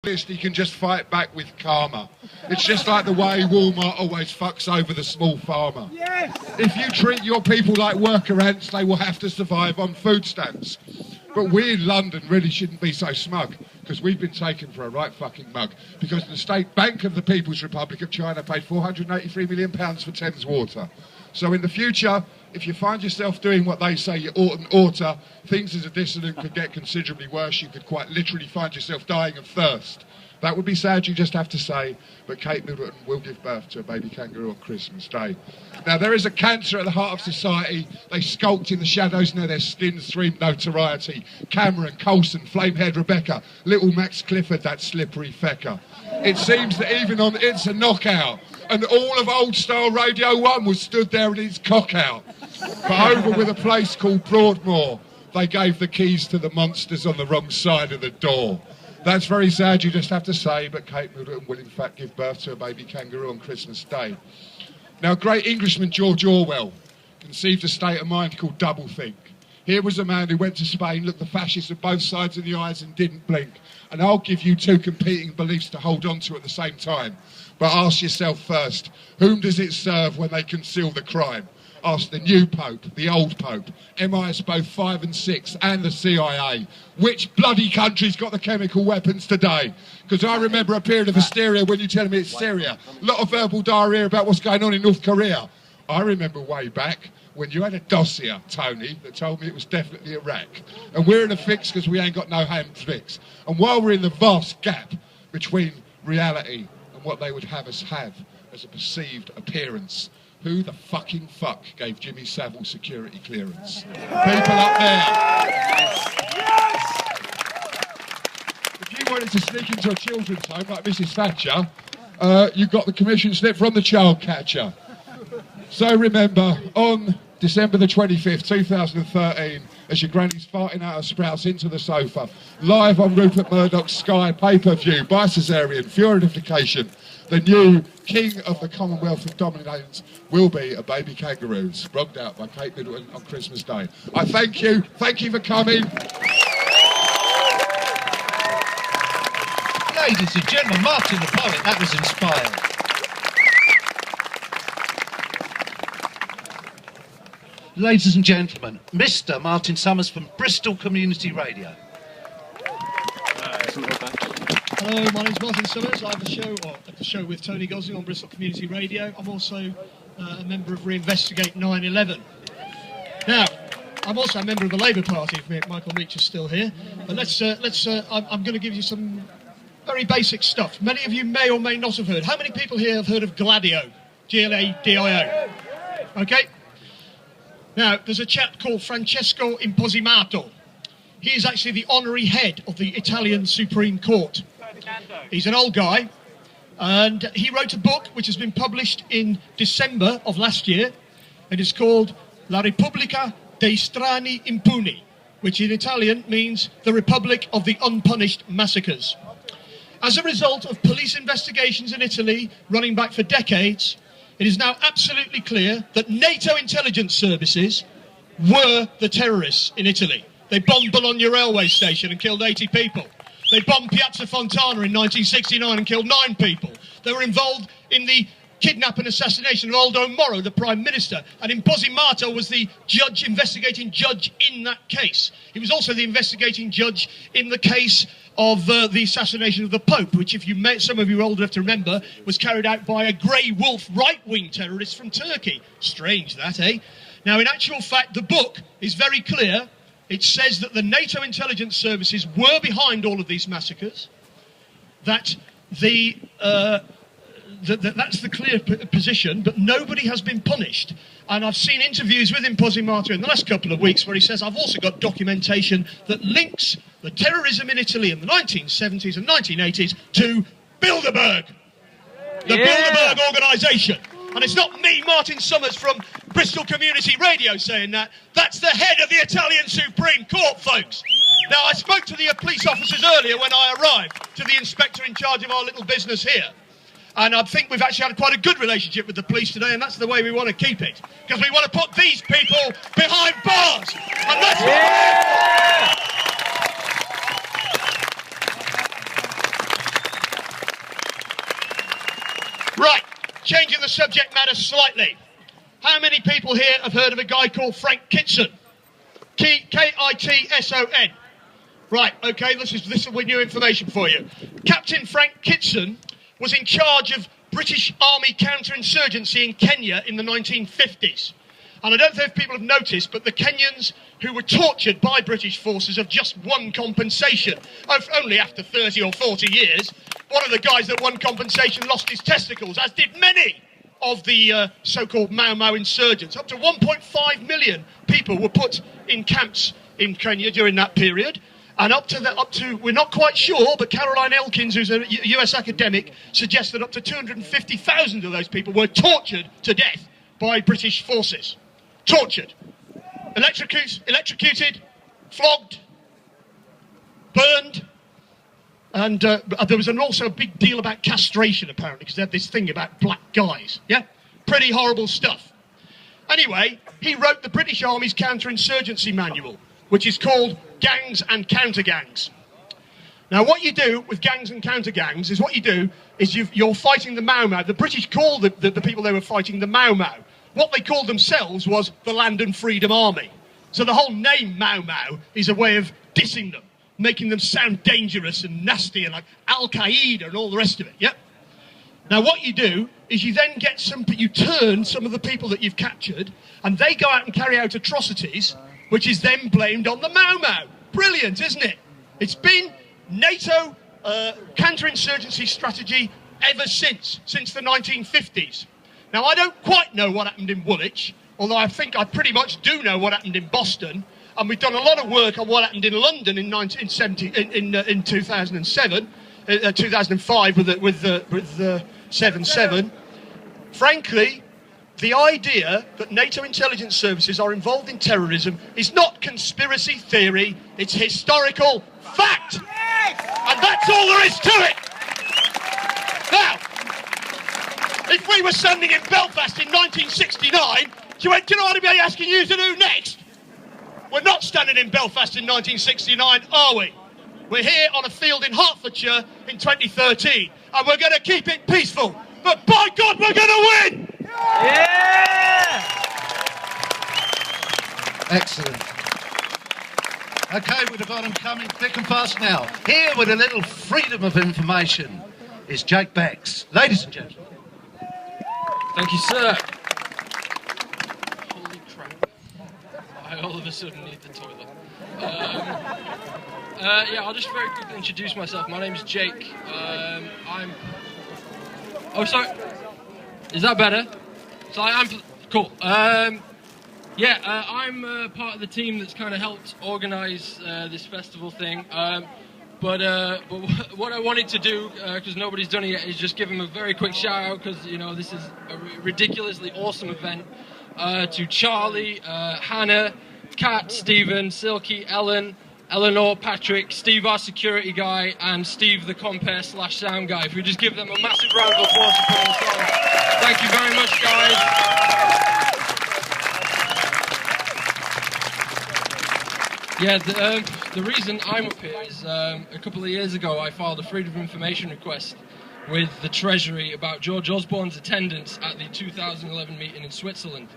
He can just fight back with karma. It's just like the way Walmart always fucks over the small farmer. Yes. If you treat your people like worker ants, they will have to survive on food stamps. But we in London really shouldn't be so smug, because we've been taken for a right fucking mug, because the State Bank of the People's Republic of China paid £483 million for Thames Water. So in the future, if you find yourself doing what they say you oughta, things as a dissident could get considerably worse. You could quite literally find yourself dying of thirst. That would be sad, you just have to say, but Kate Middleton will give birth to a baby kangaroo on Christmas Day. Now, there is a cancer at the heart of society. They skulked in the shadows near their skins, streamed notoriety. Cameron, Coulson, Flamehead Rebecca, little Max Clifford, that slippery fecker. It seems that even on It's a Knockout, and all of old-style Radio 1 was stood there in its cock out. But over with a place called Broadmoor, they gave the keys to the monsters on the wrong side of the door. That's very sad, you just have to say, but Kate Middleton will in fact give birth to a baby kangaroo on Christmas Day. Now, great Englishman George Orwell conceived a state of mind called doublethink. Here was a man who went to Spain, looked the fascists of both sides in the eyes and didn't blink. And I'll give you two competing beliefs to hold on to at the same time. But ask yourself first, whom does it serve when they conceal the crime? Ask the new Pope, the old Pope, MIS both 5 and 6, and the CIA. Which bloody country's got the chemical weapons today? Because I remember a period of hysteria when you're telling me it's Syria. A lot of verbal diarrhea about what's going on in North Korea. I remember way back when you had a dossier, Tony, that told me it was definitely Iraq. And we're in a fix because we ain't got no hand tricks. And while we're in the vast gap between reality and what they would have us have as a perceived appearance, who the fucking fuck gave Jimmy Savile security clearance? People up there. Yes! If you wanted to sneak into a children's home like Mrs. Thatcher, you got the commission slip from the child catcher. So remember, on December the 25th, 2013, as your granny's farting out her sprouts into the sofa, live on Rupert Murdoch's Sky pay-per-view, by cesarean, fluoridification, the new king of the Commonwealth of Dominators will be a baby kangaroo, sprugged out by Kate Middleton on Christmas Day. I thank you for coming. Ladies and gentlemen, Martin the Poet, that was inspired. Ladies and gentlemen, Mr. Martin Summers from Bristol Community Radio. Hello, my name's Martin Summers. I have a show with Tony Gosling on Bristol Community Radio. I'm also a member of Reinvestigate 9/11. Now, I'm also a member of the Labour Party, if Michael Meach is still here. But I'm going to give you some very basic stuff. Many of you may or may not have heard. How many people here have heard of Gladio? Gladio. Okay? Now, there's a chap called Francesco Imposimato. He is actually the honorary head of the Italian Supreme Court. He's an old guy, and he wrote a book which has been published in December of last year, and it's called La Repubblica dei Strani Impuni, which in Italian means the Republic of the Unpunished Massacres. As a result of police investigations in Italy running back for decades, it is now absolutely clear that NATO intelligence services were the terrorists in Italy. They bombed Bologna railway station and killed 80 people. They bombed Piazza Fontana in 1969 and killed 9 people. They were involved in the kidnap and assassination of Aldo Moro, the Prime Minister. And Imposimato was the investigating judge in that case. He was also the investigating judge in the case of the assassination of the Pope, which, some of you are old enough to remember, was carried out by a grey wolf right-wing terrorist from Turkey. Strange that, eh? Now, in actual fact, the book is very clear. It says that the NATO intelligence services were behind all of these massacres, that that's the clear position, but nobody has been punished. And I've seen interviews with Imposimato in the last couple of weeks where he says, I've also got documentation that links the terrorism in Italy in the 1970s and 1980s to Bilderberg, the Bilderberg organisation. And it's not me, Martin Summers from Bristol Community Radio saying that. That's the head of the Italian Supreme Court, folks. Now, I spoke to the police officers earlier when I arrived, to the inspector in charge of our little business here. And I think we've actually had quite a good relationship with the police today, and that's the way we want to keep it. Because we want to put these people behind bars. And that's what... Right, changing the subject matter slightly. How many people here have heard of a guy called Frank Kitson? Kitson. Right, okay, this will be new information for you. Captain Frank Kitson was in charge of British Army counterinsurgency in Kenya in the 1950s. And I don't know if people have noticed, but the Kenyans who were tortured by British forces have just won compensation. Only after 30 or 40 years. One of the guys that won compensation lost his testicles, as did many of the so-called Mau Mau insurgents. Up to 1.5 million people were put in camps in Kenya during that period. And we're not quite sure, but Caroline Elkins, who's a US academic, suggests that up to 250,000 of those people were tortured to death by British forces. Tortured. Electrocuted, flogged, burned. And there was also a big deal about castration, apparently, because they had this thing about black guys. Yeah? Pretty horrible stuff. Anyway, he wrote the British Army's counterinsurgency manual, which is called Gangs and Counter-Gangs. Now, what you do with gangs and counter-gangs is you're fighting the Mau Mau. The British called the people they were fighting the Mau Mau. What they called themselves was the Land and Freedom Army. So the whole name Mau Mau is a way of dissing them, making them sound dangerous and nasty and like Al-Qaeda and all the rest of it, yep? Now, what you do is you then turn some of the people that you've captured, and they go out and carry out atrocities, which is then blamed on the Mau Mau. Brilliant, isn't it? It's been NATO counterinsurgency strategy ever since the 1950s. Now, I don't quite know what happened in Woolwich, although I think I pretty much do know what happened in Boston, and we've done a lot of work on what happened in London in 2007, 2005 with the 7/7. Frankly, the idea that NATO intelligence services are involved in terrorism is not conspiracy theory, it's historical fact. And that's all there is to it. Now, if we were standing in Belfast in 1969, she went, do you know what I'd be asking you to do next? We're not standing in Belfast in 1969, are we? We're here on a field in Hertfordshire in 2013, and we're going to keep it peaceful. But by God, we're going to win! Yeah! Excellent. Okay, we've got them coming thick and fast now. Here with a little freedom of information is Jake Becks. Ladies and gentlemen. Thank you, sir. Holy crap. I all of a sudden need the toilet. Yeah, I'll just very quickly introduce myself. My name's Jake. Oh, sorry. Is that better? So I'm... Cool. I'm part of the team that's kind of helped organise this festival thing. But what I wanted to do, because nobody's done it yet, is just give him a very quick shout out, because this is a ridiculously awesome event. To Charlie, Hannah, Kat, Stephen, Silky, Ellen, Eleanor, Patrick, Steve, our security guy, and Steve, the compare/sound guy. If we just give them a massive round of applause for putting this on. Thank you very much, guys. Yeah, the reason I'm up here is a couple of years ago I filed a Freedom of Information request with the Treasury about George Osborne's attendance at the 2011 meeting in Switzerland.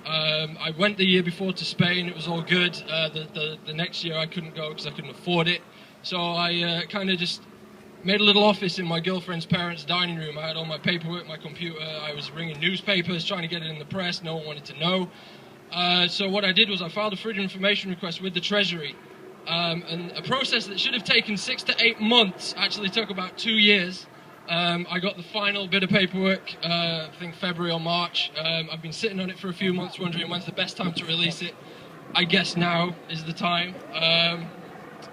I went the year before to Spain, it was all good. The next year I couldn't go because I couldn't afford it. So I kind of just made a little office in my girlfriend's parents' dining room. I had all my paperwork, my computer, I was ringing newspapers, trying to get it in the press, no one wanted to know. So what I did was I filed a Freedom of Information request with the Treasury. And a process that should have taken 6 to 8 months actually took about 2 years. I got the final bit of paperwork, I think February or March. I've been sitting on it for a few months wondering when's the best time to release it. I guess now is the time.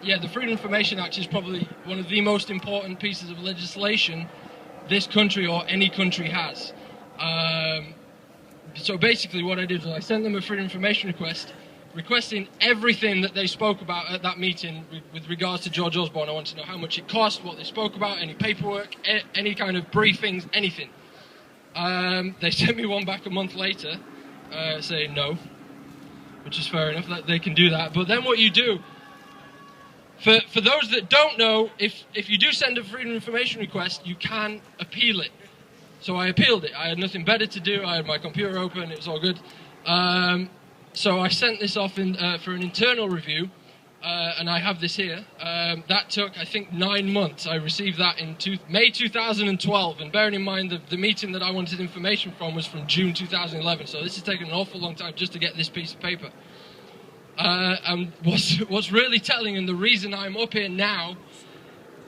Yeah, the Freedom of Information Act is probably one of the most important pieces of legislation this country or any country has. So basically what I did was I sent them a Freedom of Information request requesting everything that they spoke about at that meeting with regards to George Osborne. I wanted to know how much it cost, what they spoke about, any paperwork, any kind of briefings, anything. They sent me one back a month later saying no, which is fair enough, that they can do that. But then what you do, for those that don't know, if you do send a Freedom of Information request, you can appeal it. So I appealed it. I had nothing better to do. I had my computer open. It was all good. So I sent this off for an internal review, and I have this here. That took, I think, 9 months. I received that in May 2012, and bearing in mind that the meeting that I wanted information from was from June 2011, so this has taken an awful long time just to get this piece of paper. And what's really telling, and the reason I'm up here now,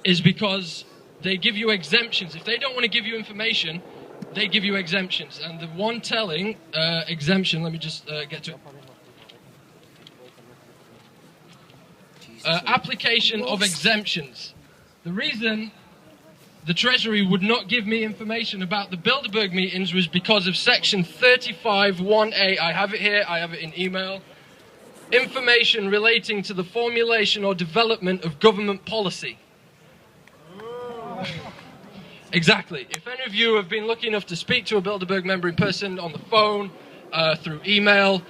is because they give you exemptions. If they don't want to give you information, they give you exemptions. And the one telling exemption, let me just get to it. Application of exemptions. The reason the Treasury would not give me information about the Bilderberg meetings was because of section 35(1)(a). I have it here, I have it in email. Information relating to the formulation or development of government policy. Exactly. If any of you have been lucky enough to speak to a Bilderberg member in person, on the phone, through email,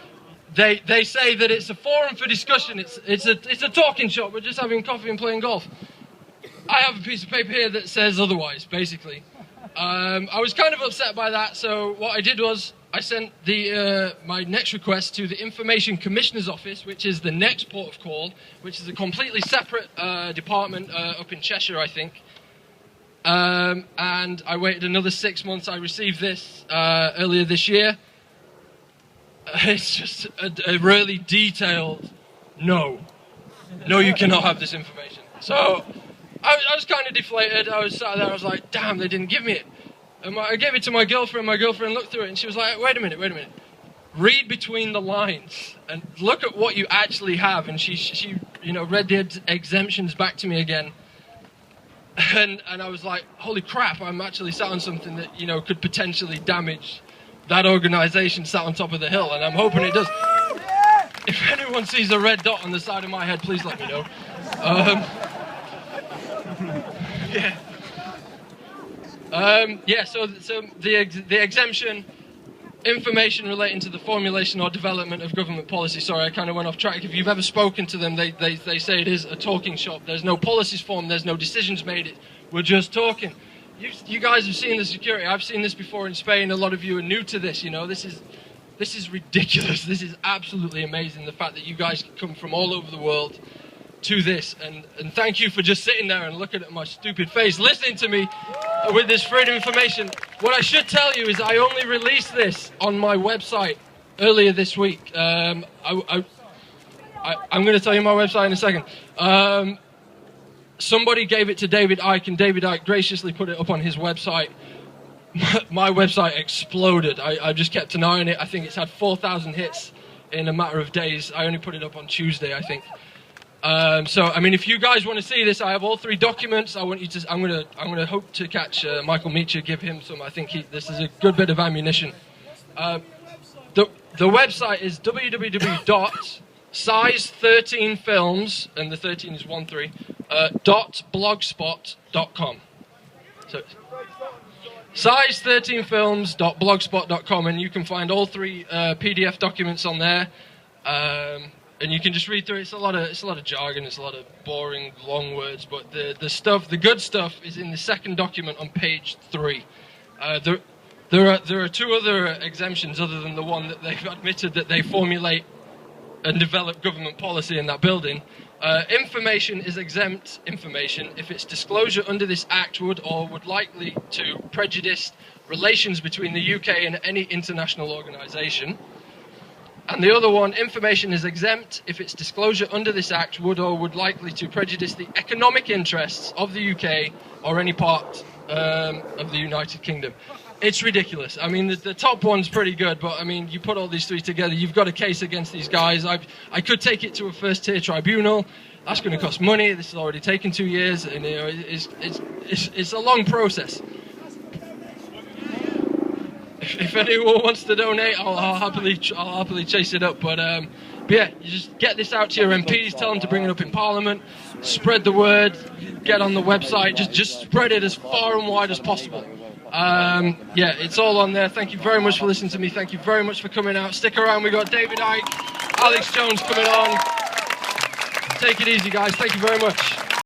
they say that it's a forum for discussion. It's a talking shop. We're just having coffee and playing golf. I have a piece of paper here that says otherwise, basically. I was kind of upset by that, so what I did was I sent my next request to the Information Commissioner's Office, which is the next port of call, which is a completely separate department up in Cheshire, I think. And I waited another 6 months. I received this earlier this year. It's just a really detailed no. No, you cannot have this information. So I was kind of deflated. I was sat there, I was like, damn, they didn't give me it. And I gave it to my girlfriend looked through it, and she was like, wait a minute. Read between the lines and look at what you actually have. And she read the exemptions back to me again. And I was like, holy crap, I'm actually sat on something that, could potentially damage that organisation sat on top of the hill, and I'm hoping it does. If anyone sees a red dot on the side of my head, please let me know. So the exemption, information relating to the formulation or development of government policy. Sorry, I kind of went off track. If you've ever spoken to them, they say it is a talking shop. There's no policies formed, there's no decisions made. We're just talking. You guys have seen the security. I've seen this before in Spain. A lot of you are new to this. This is ridiculous. This is absolutely amazing. The fact that you guys come from all over the world to this, and thank you for just sitting there and looking at my stupid face, listening to me with this freedom of information. What I should tell you is I only released this on my website earlier this week. I'm going to tell you my website in a second. Somebody gave it to David Icke, and David Icke graciously put it up on his website. My website exploded. I just kept an eye on it. I think it's had 4,000 hits in a matter of days. I only put it up on Tuesday, I think. So, I mean, if you guys want to see this, I have all 3 documents. I'm gonna hope to catch Michael Meacher, give him some. I think this is a good bit of ammunition. The website is www.size13films, and the 13 is 13, .blogspot.com. So, size13films.blogspot.com, and you can find all 3 PDF documents on there. And you can just read through it. It's a lot of jargon. It's a lot of boring, long words. But the good stuff, is in the second document on page 3. There are 2 other exemptions other than the one that they've admitted that they formulate and develop government policy in that building. Information is exempt information if its disclosure under this act would likely to prejudice relations between the UK and any international organisation. And the other one, information is exempt if its disclosure under this act would likely to prejudice the economic interests of the UK or any part of the United Kingdom. It's ridiculous. I mean, the top one's pretty good, but I mean, you put all these 3 together, you've got a case against these guys. I could take it to a first-tier tribunal. That's going to cost money. This has already taken 2 years, and it's a long process. If anyone wants to donate, I'll happily chase it up. But yeah, you just get this out to your MPs, tell them to bring it up in Parliament, spread the word, get on the website, just spread it as far and wide as possible. Yeah, it's all on there. Thank you very much for listening to me. Thank you very much for coming out. Stick around. We got David Icke, Alex Jones coming on. Take it easy, guys. Thank you very much.